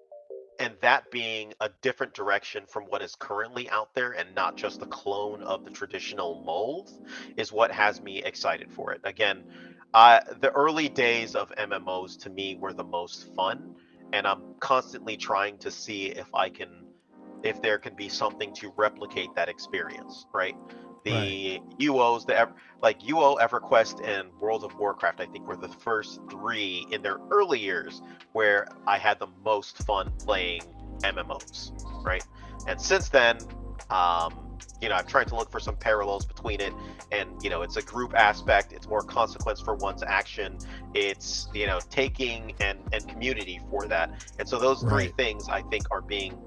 being a different direction from what is currently out there and not just a clone of the traditional mold is what has me excited for it. Again, the early days of MMOs to me were the most fun, and I'm constantly trying to see if there can be something to replicate that experience, right? The UOs, UO, EverQuest, and World of Warcraft, I think, were the first three in their early years where I had the most fun playing MMOs, right? And since then, I'm trying to look for some parallels between it, and it's a group aspect, it's more consequence for one's action, it's taking and community for that, and so those three things I think are being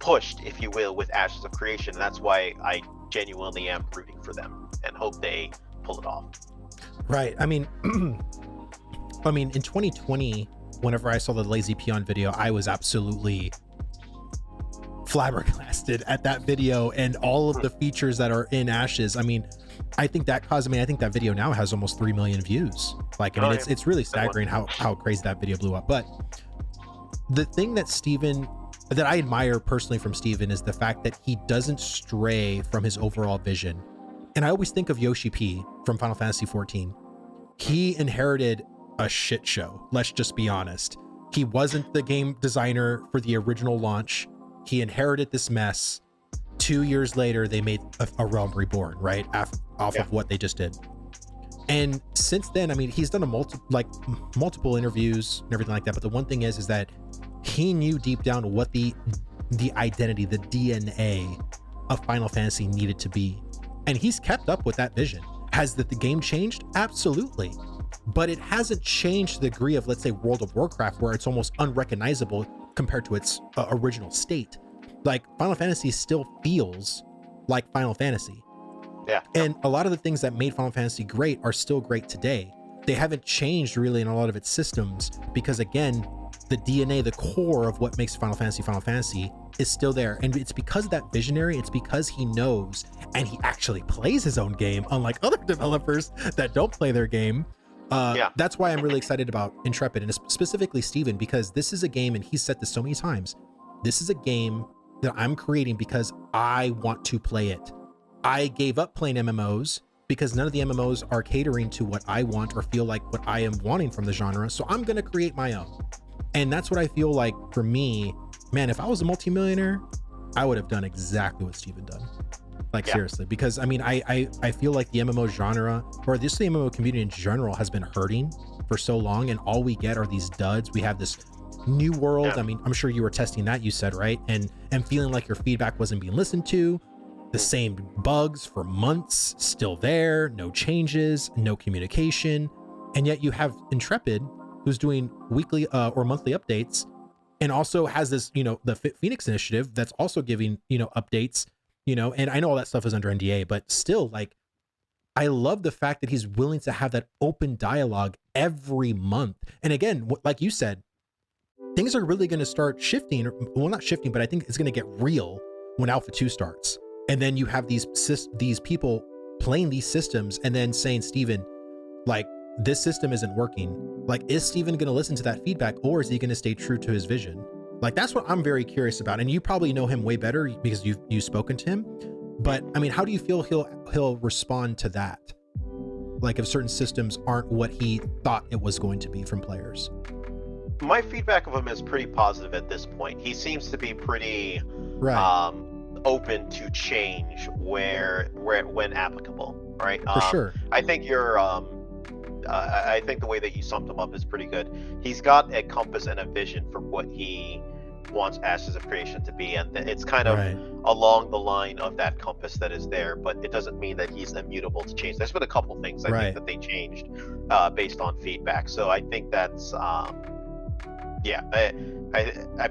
pushed, if you will, with Ashes of Creation, and that's why I genuinely am rooting for them and hope they pull it off. Right. I mean, in 2020, whenever I saw the Lazy Peon video, I was absolutely flabbergasted at that video and all of the features that are in Ashes. I think that video now has almost 3 million views. It's really staggering how crazy that video blew up. But the thing that I admire personally from Steven is the fact that he doesn't stray from his overall vision. And I always think of Yoshi P from Final Fantasy XIV. He inherited a shit show. Let's just be honest. He wasn't the game designer for the original launch. He inherited this mess. 2 years later, they made a Realm Reborn, right? Off of what they just did. And since then, he's done multiple interviews and everything like that. But the one thing is that he knew deep down what the identity, the DNA of Final Fantasy needed to be. And he's kept up with that vision. Has the game changed? Absolutely. But it hasn't changed to the degree of, let's say, World of Warcraft, where it's almost unrecognizable compared to its original state. Final Fantasy still feels like Final Fantasy. Yeah. And a lot of the things that made Final Fantasy great are still great today. They haven't changed really in a lot of its systems because, again, the DNA, the core of what makes Final Fantasy is still there. And it's because of that visionary, it's because he knows and he actually plays his own game, unlike other developers that don't play their game. That's why I'm really excited about Intrepid, and specifically Steven, because this is a game, and he's said this so many times, this is a game that I'm creating because I want to play it. I gave up playing MMOs because none of the MMOs are catering to what I want or feel like what I am wanting from the genre. So I'm going to create my own. And that's what I feel like for me, man, if I was a multimillionaire, I would have done exactly what Steven done. Seriously, because I feel like the MMO genre, or just the MMO community in general, has been hurting for so long, and all we get are these duds. We have this new world. I'm sure you were testing that, you said, right? And feeling like your feedback wasn't being listened to. The same bugs for months, still there, no changes, no communication. And yet you have Intrepid, who's doing weekly or monthly updates, and also has this, the Phoenix initiative that's also giving, updates, and I know all that stuff is under NDA, but still, I love the fact that he's willing to have that open dialogue every month. And again, like you said, things are really going to start shifting. Well, not shifting, but I think it's going to get real when Alpha 2 starts. And then you have these people playing these systems and then saying, Steven, like, this system isn't working. Like, is Steven going to listen to that feedback, or is he going to stay true to his vision? Like, that's what I'm very curious about. And you probably know him way better because you've spoken to him. But I mean, how do you feel he'll respond to that? Like, if certain systems aren't what he thought it was going to be from players? My feedback of him is pretty positive at this point. He seems to be pretty open to change when applicable. Right. For sure. I think I think the way that you summed him up is pretty good. He's got a compass and a vision for what he wants Ashes of Creation to be, and it's kind of along the line of that compass that is there, but it doesn't mean that he's immutable to change. There's been a couple things I think that they changed based on feedback, so I think that's I've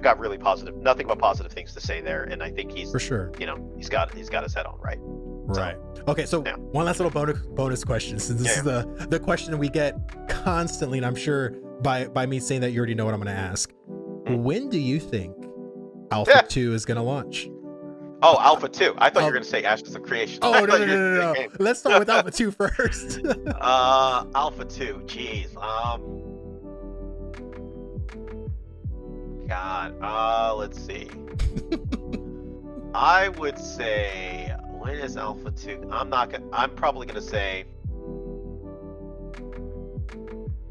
got really nothing but positive things to say there, and I think he's, for sure, he's got his head on right. Right. Okay, so one last little bonus question, since this is the question we get constantly, and I'm sure by me saying that you already know what I'm going to ask. When do you think Alpha 2 is going to launch? Oh, Alpha 2. I thought you were going to say Ashes of Creation. Oh, no. Let's start with Alpha 2 first. Alpha 2. Jeez. God. Let's see. I would say, when is Alpha 2? I'm probably going to say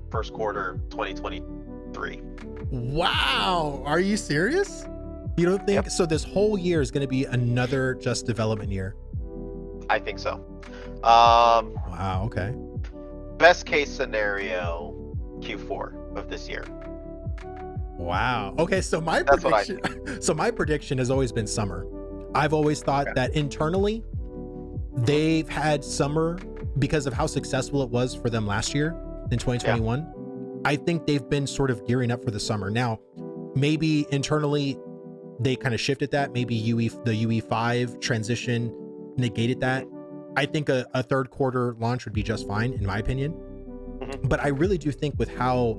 first quarter 2023. Wow. Are you serious? You don't think so? This whole year is going to be another just development year? I think so. Wow. Okay. Best case scenario, Q4 of this year. Wow. Okay. So my prediction has always been summer. I've always thought that internally they've had summer because of how successful it was for them last year in 2021. Yeah. I think they've been sort of gearing up for the summer. Now, maybe internally they kind of shifted that. Maybe the UE5 transition negated that. I think a third quarter launch would be just fine, in my opinion. But I really do think with how,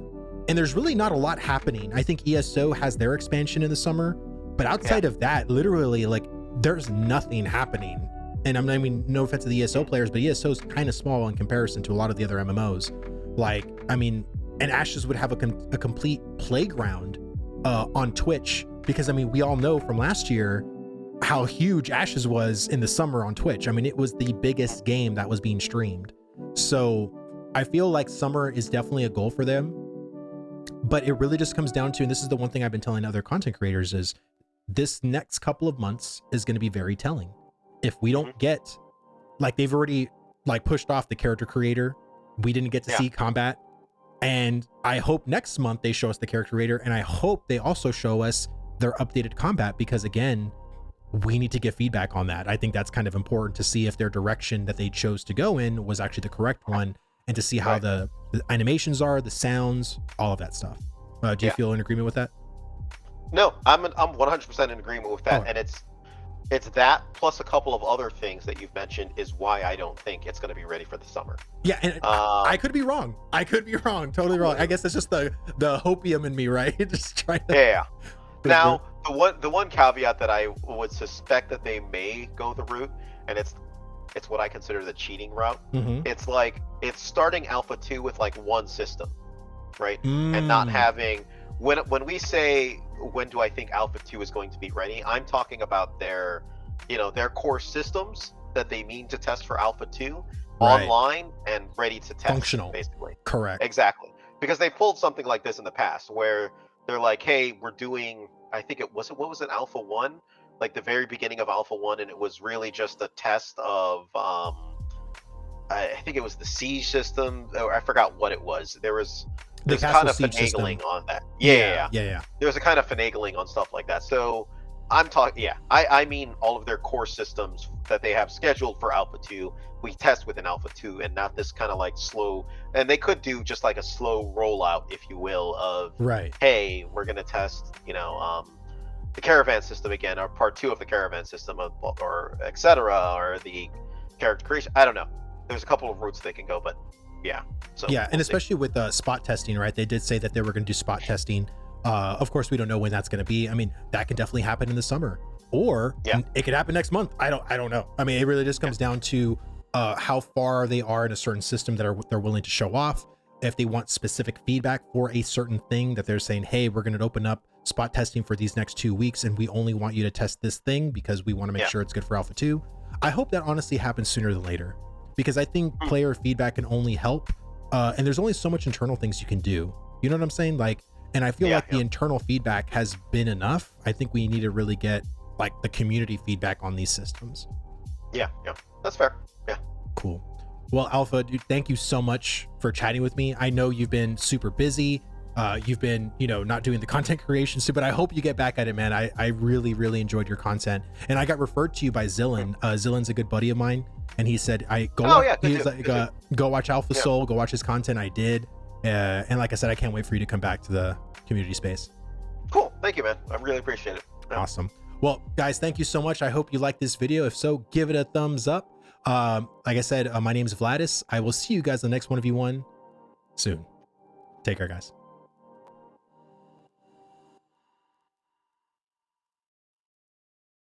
and there's really not a lot happening. I think ESO has their expansion in the summer, but outside of that, literally, like, there's nothing happening. And I mean, no offense to the ESO players, but ESO is kind of small in comparison to a lot of the other MMOs. Like, I mean, and Ashes would have a complete playground on Twitch, because I mean, we all know from last year how huge Ashes was in the summer on Twitch. I mean, it was the biggest game that was being streamed. So I feel like summer is definitely a goal for them, but it really just comes down to, and this is the one thing I've been telling other content creators, is this next couple of months is going to be very telling. If we don't get, like, they've already like pushed off the character creator, we didn't get to see combat. And I hope next month they show us the character creator, and I hope they also show us their updated combat, because again, we need to get feedback on that. I think that's kind of important to see if their direction that they chose to go in was actually the correct one, and to see how the animations are, the sounds, all of that stuff. Do you feel in agreement with that? No, I'm 100% in agreement with that, and it's that plus a couple of other things that you've mentioned is why I don't think it's going to be ready for the summer. Yeah, and I could be wrong. Totally wrong. I guess that's just the hopium in me, right? Just trying to... Yeah. Now, the one caveat that I would suspect that they may go the route, and it's what I consider the cheating route. It's like, it's starting Alpha 2 with like one system, right? And not having, when we say, when do I think Alpha 2 is going to be ready, I'm talking about their core systems that they mean to test for Alpha 2 online and ready to test. Functional. Basically. Correct. Exactly. Because they pulled something like this in the past where they're like, hey, we're doing, I think what was it, Alpha 1? Like the very beginning of Alpha 1, and it was really just a test of, I think it was the siege system, or I forgot what it was. There's kind of finagling on that. Yeah. There's a kind of finagling on stuff like that. So I'm talking, I mean all of their core systems that they have scheduled for Alpha 2, we test with an Alpha 2, and not this kind of like slow, and they could do just like a slow rollout, if you will, of, hey, we're going to test, the Caravan System again, or part 2 of the Caravan System, or etc., or the character creation. I don't know. There's a couple of routes they can go, but so and especially with spot testing, right? They did say that they were going to do spot testing. Of course, we don't know when that's going to be. I mean, that could definitely happen in the summer, or it could happen next month. I don't know. I mean, it really just comes down to how far they are in a certain system that they're willing to show off. If they want specific feedback for a certain thing that they're saying, hey, we're going to open up spot testing for these next 2 weeks, and we only want you to test this thing because we want to make sure it's good for Alpha 2. I hope that honestly happens sooner than later, because I think player feedback can only help. And there's only so much internal things you can do. You know what I'm saying? Like, and I feel like the internal feedback has been enough. I think we need to really get like the community feedback on these systems. Yeah, that's fair. Yeah. Cool. Well, Alpha, dude, thank you so much for chatting with me. I know you've been super busy. You've been, not doing the content creation soon, but I hope you get back at it, man. I really, really enjoyed your content. And I got referred to you by Zillan. Zillan's a good buddy of mine. And he said, go watch Alpha Soul, go watch his content. I did. And like I said, I can't wait for you to come back to the community space. Cool. Thank you, man. I really appreciate it. Yeah. Awesome. Well, guys, thank you so much. I hope you liked this video. If so, give it a thumbs up. Like I said, my name is Vlhadus. I will see you guys in the next 1v1 soon. Take care, guys.